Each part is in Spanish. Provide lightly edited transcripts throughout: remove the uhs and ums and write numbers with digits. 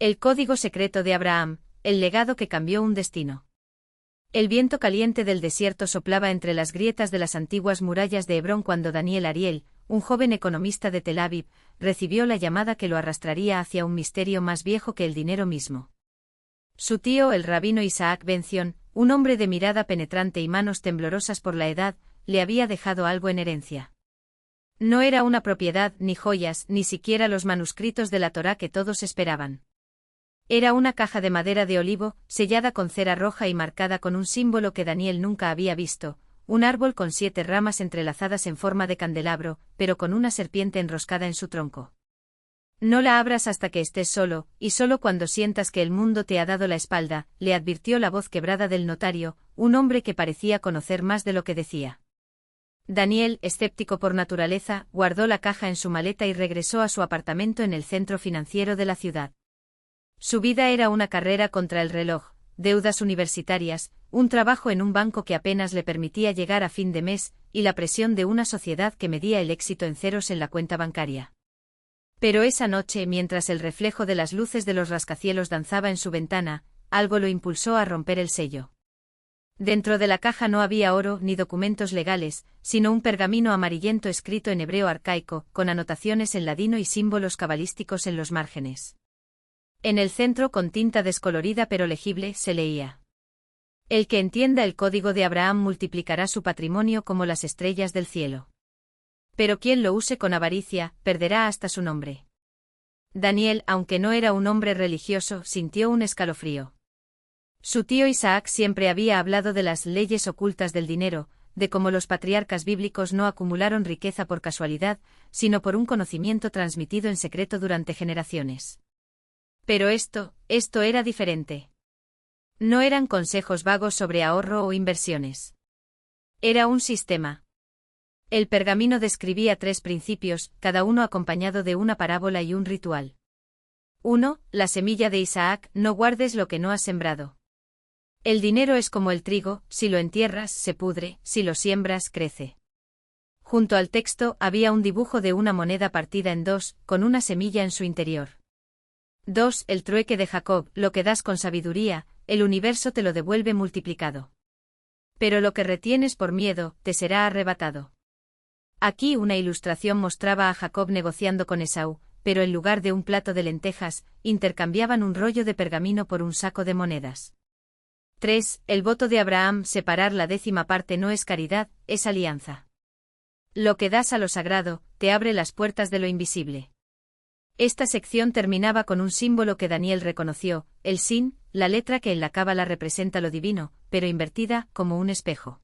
El código secreto de Abraham, el legado que cambió un destino. El viento caliente del desierto soplaba entre las grietas de las antiguas murallas de Hebrón cuando Daniel Ariel, un joven economista de Tel Aviv, recibió la llamada que lo arrastraría hacia un misterio más viejo que el dinero mismo. Su tío, el rabino Isaac Ben Zion, un hombre de mirada penetrante y manos temblorosas por la edad, le había dejado algo en herencia. No era una propiedad, ni joyas, ni siquiera los manuscritos de la Torá que todos esperaban. Era una caja de madera de olivo, sellada con cera roja y marcada con un símbolo que Daniel nunca había visto, un árbol con 7 ramas entrelazadas en forma de candelabro, pero con una serpiente enroscada en su tronco. No la abras hasta que estés solo, y solo cuando sientas que el mundo te ha dado la espalda, le advirtió la voz quebrada del notario, un hombre que parecía conocer más de lo que decía. Daniel, escéptico por naturaleza, guardó la caja en su maleta y regresó a su apartamento en el centro financiero de la ciudad. Su vida era una carrera contra el reloj, deudas universitarias, un trabajo en un banco que apenas le permitía llegar a fin de mes, y la presión de una sociedad que medía el éxito en ceros en la cuenta bancaria. Pero esa noche, mientras el reflejo de las luces de los rascacielos danzaba en su ventana, algo lo impulsó a romper el sello. Dentro de la caja no había oro ni documentos legales, sino un pergamino amarillento escrito en hebreo arcaico, con anotaciones en ladino y símbolos cabalísticos en los márgenes. En el centro, con tinta descolorida pero legible, se leía: El que entienda el código de Abraham multiplicará su patrimonio como las estrellas del cielo. Pero quien lo use con avaricia, perderá hasta su nombre. Daniel, aunque no era un hombre religioso, sintió un escalofrío. Su tío Isaac siempre había hablado de las leyes ocultas del dinero, de cómo los patriarcas bíblicos no acumularon riqueza por casualidad, sino por un conocimiento transmitido en secreto durante generaciones. Pero esto era diferente. No eran consejos vagos sobre ahorro o inversiones. Era un sistema. El pergamino describía 3 principios, cada uno acompañado de una parábola y un ritual. 1. La semilla de Isaac: no guardes lo que no has sembrado. El dinero es como el trigo, si lo entierras, se pudre, si lo siembras, crece. Junto al texto había un dibujo de una moneda partida en 2, con una semilla en su interior. 2. El trueque de Jacob: lo que das con sabiduría, el universo te lo devuelve multiplicado. Pero lo que retienes por miedo, te será arrebatado. Aquí una ilustración mostraba a Jacob negociando con Esaú, pero en lugar de un plato de lentejas, intercambiaban un rollo de pergamino por un saco de monedas. 3. El voto de Abraham: separar la 10ª parte no es caridad, es alianza. Lo que das a lo sagrado, te abre las puertas de lo invisible. Esta sección terminaba con un símbolo que Daniel reconoció, el sin, la letra que en la cábala representa lo divino, pero invertida, como un espejo.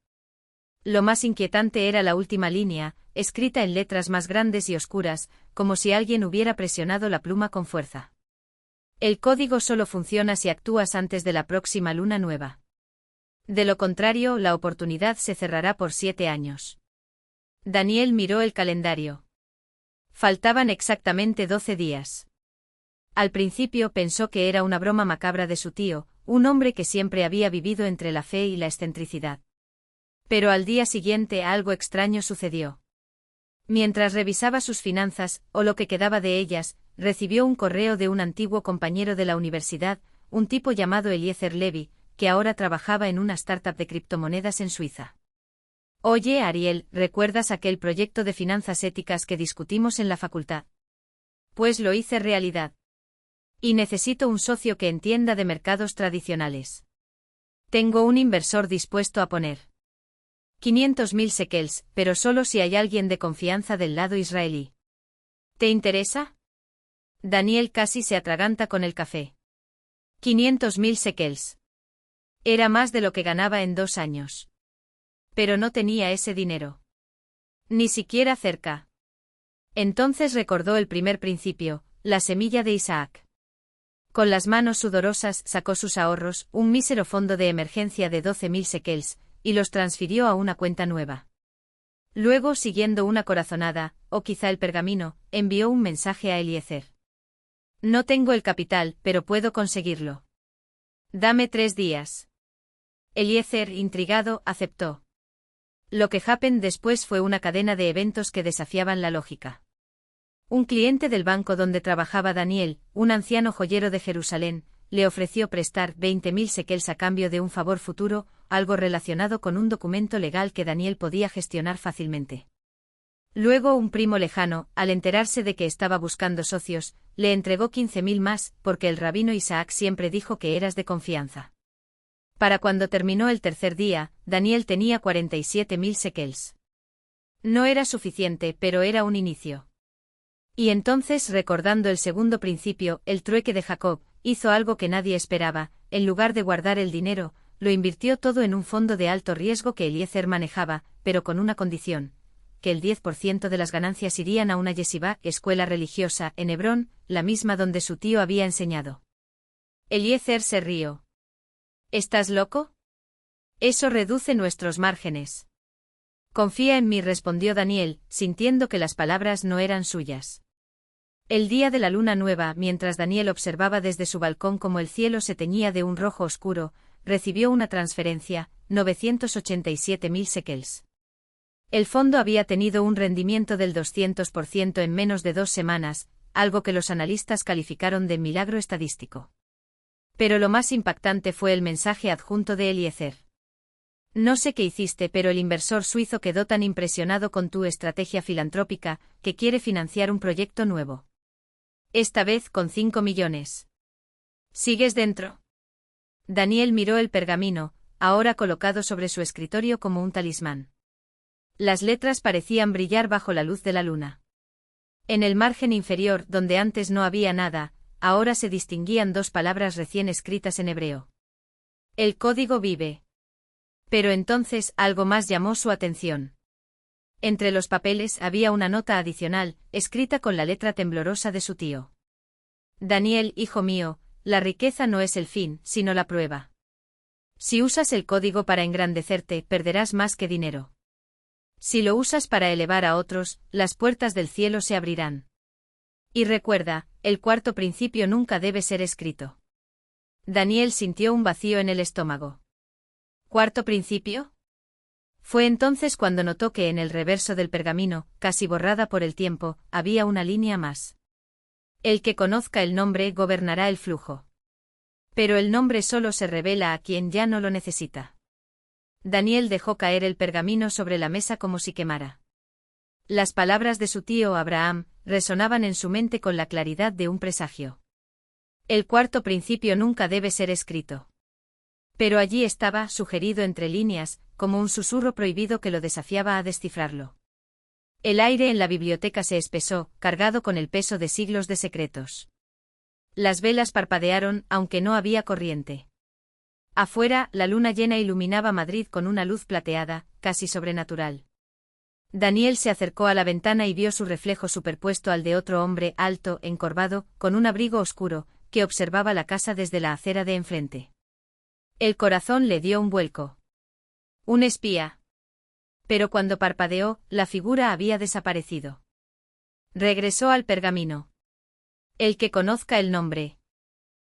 Lo más inquietante era la última línea, escrita en letras más grandes y oscuras, como si alguien hubiera presionado la pluma con fuerza. El código solo funciona si actúas antes de la próxima luna nueva. De lo contrario, la oportunidad se cerrará por 7 años. Daniel miró el calendario. Faltaban exactamente 12 días. Al principio pensó que era una broma macabra de su tío, un hombre que siempre había vivido entre la fe y la excentricidad. Pero al día siguiente algo extraño sucedió. Mientras revisaba sus finanzas, o lo que quedaba de ellas, recibió un correo de un antiguo compañero de la universidad, un tipo llamado Eliezer Levy, que ahora trabajaba en una startup de criptomonedas en Suiza. Oye, Ariel, ¿recuerdas aquel proyecto de finanzas éticas que discutimos en la facultad? Pues lo hice realidad. Y necesito un socio que entienda de mercados tradicionales. Tengo un inversor dispuesto a poner 500.000 shekels, pero solo si hay alguien de confianza del lado israelí. ¿Te interesa? Daniel casi se atraganta con el café. 500.000 shekels. Era más de lo que ganaba en 2 años. Pero no tenía ese dinero. Ni siquiera cerca. Entonces recordó el primer principio, la semilla de Isaac. Con las manos sudorosas sacó sus ahorros, un mísero fondo de emergencia de 12.000 shekels, y los transfirió a una cuenta nueva. Luego, siguiendo una corazonada, o quizá el pergamino, envió un mensaje a Eliezer. No tengo el capital, pero puedo conseguirlo. Dame 3 días. Eliezer, intrigado, aceptó. Lo que happened después fue una cadena de eventos que desafiaban la lógica. Un cliente del banco donde trabajaba Daniel, un anciano joyero de Jerusalén, le ofreció prestar 20.000 shekels a cambio de un favor futuro, algo relacionado con un documento legal que Daniel podía gestionar fácilmente. Luego un primo lejano, al enterarse de que estaba buscando socios, le entregó 15.000 más, porque el rabino Isaac siempre dijo que eras de confianza. Para cuando terminó el tercer día, Daniel tenía 47.000 shekels. No era suficiente, pero era un inicio. Y entonces, recordando el segundo principio, el trueque de Jacob, hizo algo que nadie esperaba: en lugar de guardar el dinero, lo invirtió todo en un fondo de alto riesgo que Eliezer manejaba, pero con una condición: que el 10% de las ganancias irían a una yeshivá, escuela religiosa, en Hebrón, la misma donde su tío había enseñado. Eliezer se rió. ¿Estás loco? Eso reduce nuestros márgenes. Confía en mí, respondió Daniel, sintiendo que las palabras no eran suyas. El día de la luna nueva, mientras Daniel observaba desde su balcón cómo el cielo se teñía de un rojo oscuro, recibió una transferencia, 987.000 shekels. El fondo había tenido un rendimiento del 200% en menos de 2 semanas, algo que los analistas calificaron de milagro estadístico. Pero lo más impactante fue el mensaje adjunto de Eliezer. No sé qué hiciste, pero el inversor suizo quedó tan impresionado con tu estrategia filantrópica, que quiere financiar un proyecto nuevo. Esta vez con 5 millones. ¿Sigues dentro? Daniel miró el pergamino, ahora colocado sobre su escritorio como un talismán. Las letras parecían brillar bajo la luz de la luna. En el margen inferior, donde antes no había nada, ahora se distinguían 2 palabras recién escritas en hebreo. El código vive. Pero entonces algo más llamó su atención. Entre los papeles había una nota adicional, escrita con la letra temblorosa de su tío. Daniel, hijo mío, la riqueza no es el fin, sino la prueba. Si usas el código para engrandecerte, perderás más que dinero. Si lo usas para elevar a otros, las puertas del cielo se abrirán. Y recuerda, el cuarto principio nunca debe ser escrito. Daniel sintió un vacío en el estómago. ¿Cuarto principio? Fue entonces cuando notó que en el reverso del pergamino, casi borrada por el tiempo, había una línea más. El que conozca el nombre gobernará el flujo. Pero el nombre solo se revela a quien ya no lo necesita. Daniel dejó caer el pergamino sobre la mesa como si quemara. Las palabras de su tío Abraham resonaban en su mente con la claridad de un presagio. El cuarto principio nunca debe ser escrito. Pero allí estaba, sugerido entre líneas, como un susurro prohibido que lo desafiaba a descifrarlo. El aire en la biblioteca se espesó, cargado con el peso de siglos de secretos. Las velas parpadearon, aunque no había corriente. Afuera, la luna llena iluminaba Madrid con una luz plateada, casi sobrenatural. Daniel se acercó a la ventana y vio su reflejo superpuesto al de otro hombre alto, encorvado, con un abrigo oscuro, que observaba la casa desde la acera de enfrente. El corazón le dio un vuelco. Un espía. Pero cuando parpadeó, la figura había desaparecido. Regresó al pergamino. El que conozca el nombre.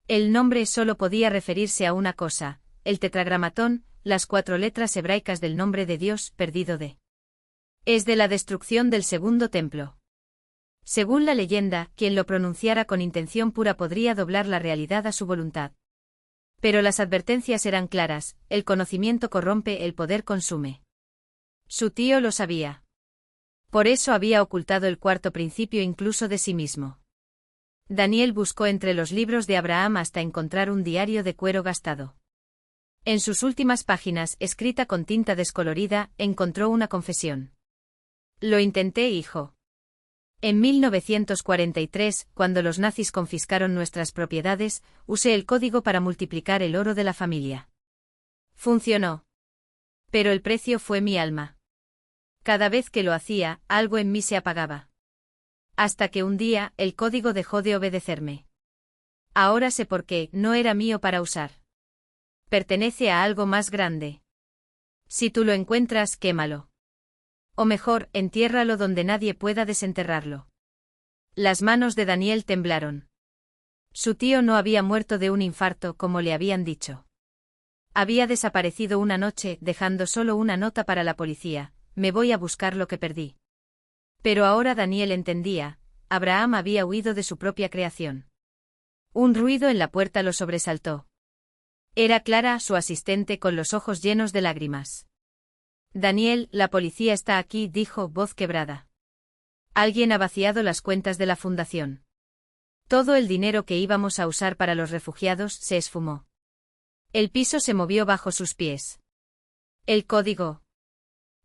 El nombre solo podía referirse a una cosa: el tetragramatón, las 4 letras hebraicas del nombre de Dios perdido de. Es de la destrucción del segundo templo. Según la leyenda, quien lo pronunciara con intención pura podría doblar la realidad a su voluntad. Pero las advertencias eran claras: el conocimiento corrompe, el poder consume. Su tío lo sabía. Por eso había ocultado el cuarto principio incluso de sí mismo. Daniel buscó entre los libros de Abraham hasta encontrar un diario de cuero gastado. En sus últimas páginas, escrita con tinta descolorida, encontró una confesión. Lo intenté, hijo. En 1943, cuando los nazis confiscaron nuestras propiedades, usé el código para multiplicar el oro de la familia. Funcionó. Pero el precio fue mi alma. Cada vez que lo hacía, algo en mí se apagaba. Hasta que un día, el código dejó de obedecerme. Ahora sé por qué: no era mío para usar. Pertenece a algo más grande. Si tú lo encuentras, quémalo. O mejor, entiérralo donde nadie pueda desenterrarlo. Las manos de Daniel temblaron. Su tío no había muerto de un infarto como le habían dicho. Había desaparecido una noche, dejando solo una nota para la policía: me voy a buscar lo que perdí. Pero ahora Daniel entendía: Abraham había huido de su propia creación. Un ruido en la puerta lo sobresaltó. Era Clara, su asistente, con los ojos llenos de lágrimas. Daniel, la policía está aquí, dijo, voz quebrada. Alguien ha vaciado las cuentas de la fundación. Todo el dinero que íbamos a usar para los refugiados se esfumó. El piso se movió bajo sus pies. El código.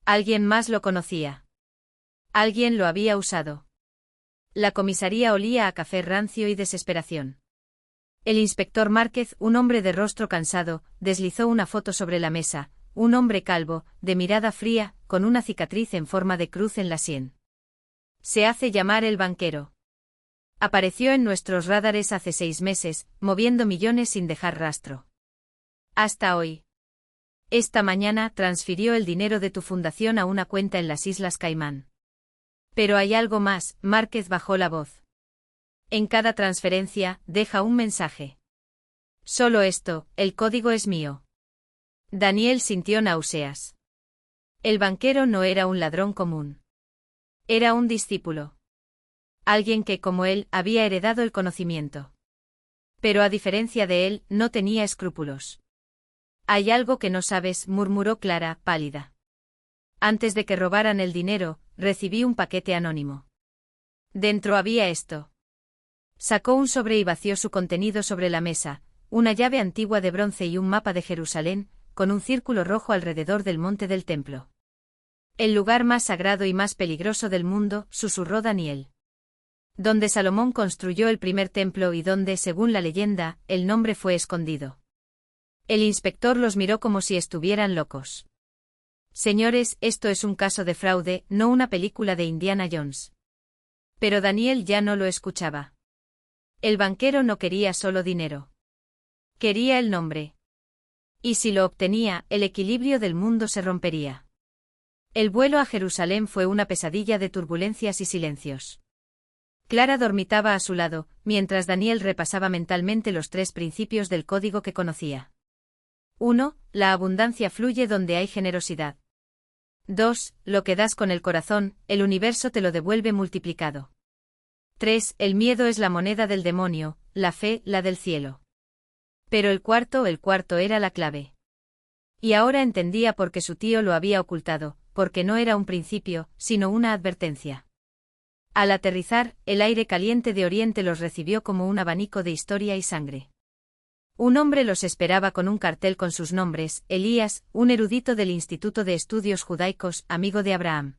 Alguien más lo conocía. Alguien lo había usado. La comisaría olía a café rancio y desesperación. El inspector Márquez, un hombre de rostro cansado, deslizó una foto sobre la mesa, un hombre calvo, de mirada fría, con una cicatriz en forma de cruz en la sien. Se hace llamar el banquero. Apareció en nuestros radares hace 6 meses, moviendo millones sin dejar rastro. Hasta hoy. Esta mañana transfirió el dinero de tu fundación a una cuenta en las Islas Caimán. Pero hay algo más, Márquez bajó la voz. En cada transferencia, deja un mensaje. Solo esto, el código es mío. Daniel sintió náuseas. El banquero no era un ladrón común. Era un discípulo. Alguien que, como él, había heredado el conocimiento. Pero a diferencia de él, no tenía escrúpulos. Hay algo que no sabes, murmuró Clara, pálida. Antes de que robaran el dinero, recibí un paquete anónimo. Dentro había esto. Sacó un sobre y vació su contenido sobre la mesa, una llave antigua de bronce y un mapa de Jerusalén, con un círculo rojo alrededor del monte del templo. El lugar más sagrado y más peligroso del mundo, susurró Daniel. Donde Salomón construyó el primer templo y donde, según la leyenda, el nombre fue escondido. El inspector los miró como si estuvieran locos. Señores, esto es un caso de fraude, no una película de Indiana Jones. Pero Daniel ya no lo escuchaba. El banquero no quería solo dinero. Quería el nombre. Y si lo obtenía, el equilibrio del mundo se rompería. El vuelo a Jerusalén fue una pesadilla de turbulencias y silencios. Clara dormitaba a su lado, mientras Daniel repasaba mentalmente los 3 principios del código que conocía. 1. La abundancia fluye donde hay generosidad. 2. Lo que das con el corazón, el universo te lo devuelve multiplicado. 3. El miedo es la moneda del demonio, la fe, la del cielo. Pero el cuarto era la clave. Y ahora entendía por qué su tío lo había ocultado, porque no era un principio, sino una advertencia. Al aterrizar, el aire caliente de Oriente los recibió como un abanico de historia y sangre. Un hombre los esperaba con un cartel con sus nombres, Elías, un erudito del Instituto de Estudios Judaicos, amigo de Abraham.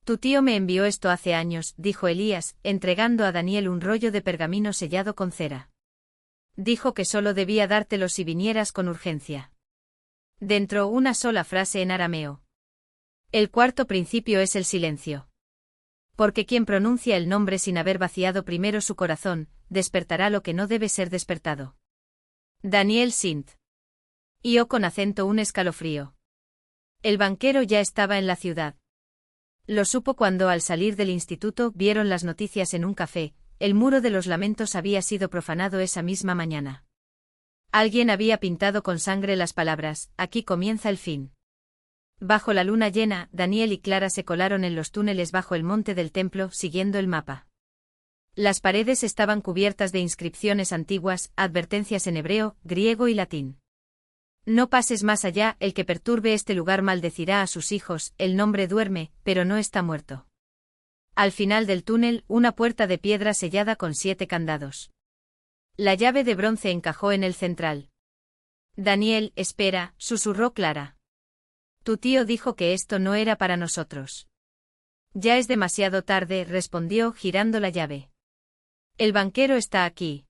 Tu tío me envió esto hace años, dijo Elías, entregando a Daniel un rollo de pergamino sellado con cera. Dijo que solo debía dártelo si vinieras con urgencia. Dentro una sola frase en arameo. El cuarto principio es el silencio. Porque quien pronuncia el nombre sin haber vaciado primero su corazón, despertará lo que no debe ser despertado. Daniel sint. Y con acento un escalofrío. El banquero ya estaba en la ciudad. Lo supo cuando al salir del instituto vieron las noticias en un café, el muro de los lamentos había sido profanado esa misma mañana. Alguien había pintado con sangre las palabras, aquí comienza el fin. Bajo la luna llena, Daniel y Clara se colaron en los túneles bajo el monte del templo, siguiendo el mapa. Las paredes estaban cubiertas de inscripciones antiguas, advertencias en hebreo, griego y latín. No pases más allá, el que perturbe este lugar maldecirá a sus hijos, el nombre duerme, pero no está muerto. Al final del túnel, una puerta de piedra sellada con 7 candados. La llave de bronce encajó en el central. Daniel, espera, susurró Clara. Tu tío dijo que esto no era para nosotros. Ya es demasiado tarde, respondió, girando la llave. El banquero está aquí.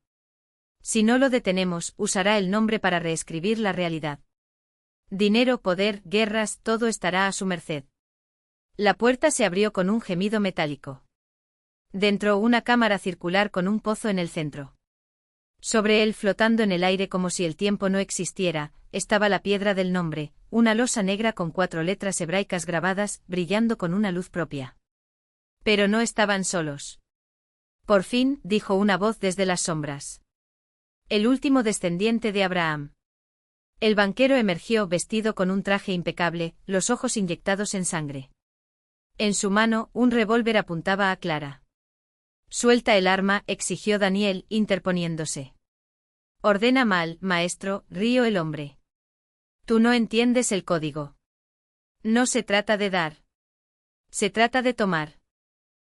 Si no lo detenemos, usará el nombre para reescribir la realidad. Dinero, poder, guerras, todo estará a su merced. La puerta se abrió con un gemido metálico. Dentro una cámara circular con un pozo en el centro. Sobre él, flotando en el aire como si el tiempo no existiera, estaba la piedra del nombre, una losa negra con 4 letras hebraicas grabadas, brillando con una luz propia. Pero no estaban solos. Por fin, dijo una voz desde las sombras. El último descendiente de Abraham. El banquero emergió vestido con un traje impecable, los ojos inyectados en sangre. En su mano, un revólver apuntaba a Clara. Suelta el arma, exigió Daniel, interponiéndose. Ordena mal, maestro, rió el hombre. Tú no entiendes el código. No se trata de dar. Se trata de tomar.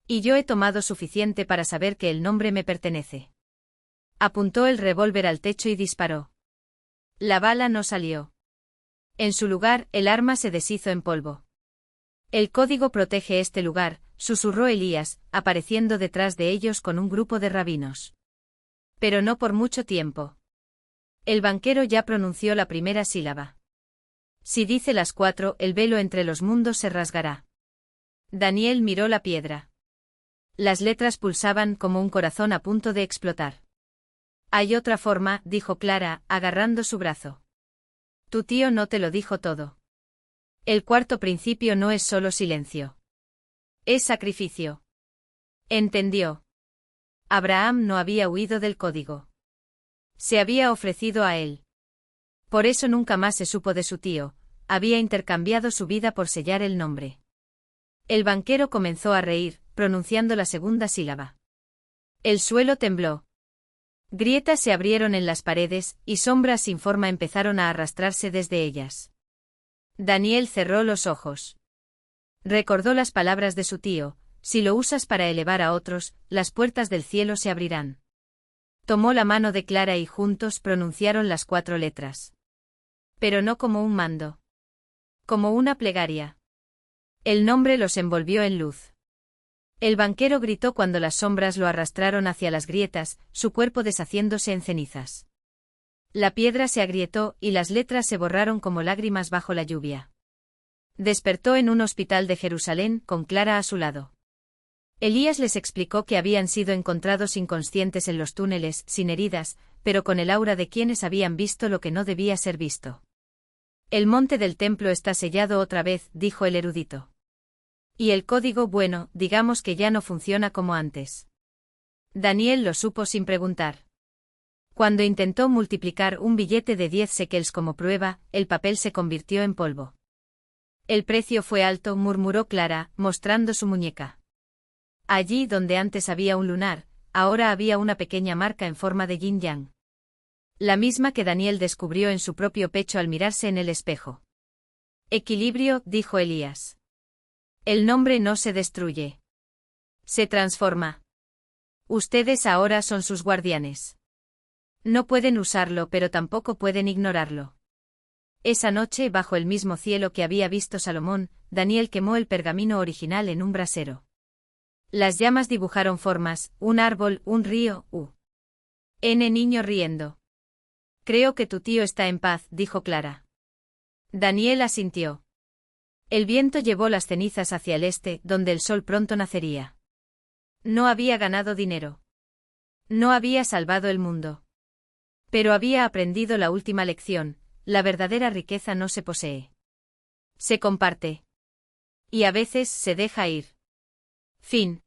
Y yo he tomado suficiente para saber que el nombre me pertenece. Apuntó el revólver al techo y disparó. La bala no salió. En su lugar, el arma se deshizo en polvo. El código protege este lugar, susurró Elías, apareciendo detrás de ellos con un grupo de rabinos. Pero no por mucho tiempo. El banquero ya pronunció la primera sílaba. Si dice las 4, el velo entre los mundos se rasgará. Daniel miró la piedra. Las letras pulsaban como un corazón a punto de explotar. Hay otra forma, dijo Clara, agarrando su brazo. Tu tío no te lo dijo todo. El cuarto principio no es solo silencio. Es sacrificio. Entendió. Abraham no había huido del código. Se había ofrecido a él. Por eso nunca más se supo de su tío, había intercambiado su vida por sellar el nombre. El banquero comenzó a reír, pronunciando la segunda sílaba. El suelo tembló. Grietas se abrieron en las paredes, y sombras sin forma empezaron a arrastrarse desde ellas. Daniel cerró los ojos. Recordó las palabras de su tío: si lo usas para elevar a otros, las puertas del cielo se abrirán. Tomó la mano de Clara y juntos pronunciaron las 4 letras. Pero no como un mando. Como una plegaria. El nombre los envolvió en luz. El banquero gritó cuando las sombras lo arrastraron hacia las grietas, su cuerpo deshaciéndose en cenizas. La piedra se agrietó y las letras se borraron como lágrimas bajo la lluvia. Despertó en un hospital de Jerusalén, con Clara a su lado. Elías les explicó que habían sido encontrados inconscientes en los túneles, sin heridas, pero con el aura de quienes habían visto lo que no debía ser visto. El monte del templo está sellado otra vez, dijo el erudito. Y el código, bueno, digamos que ya no funciona como antes. Daniel lo supo sin preguntar. Cuando intentó multiplicar un billete de 10 shekels como prueba, el papel se convirtió en polvo. El precio fue alto, murmuró Clara, mostrando su muñeca. Allí donde antes había un lunar, ahora había una pequeña marca en forma de yin-yang. La misma que Daniel descubrió en su propio pecho al mirarse en el espejo. Equilibrio, dijo Elías. El nombre no se destruye. Se transforma. Ustedes ahora son sus guardianes. No pueden usarlo, pero tampoco pueden ignorarlo. Esa noche, bajo el mismo cielo que había visto Salomón, Daniel quemó el pergamino original en un brasero. Las llamas dibujaron formas, un árbol, un río, niño riendo. Creo que tu tío está en paz, dijo Clara. Daniel asintió. El viento llevó las cenizas hacia el este, donde el sol pronto nacería. No había ganado dinero. No había salvado el mundo. Pero había aprendido la última lección: la verdadera riqueza no se posee. Se comparte. Y a veces se deja ir. Fin.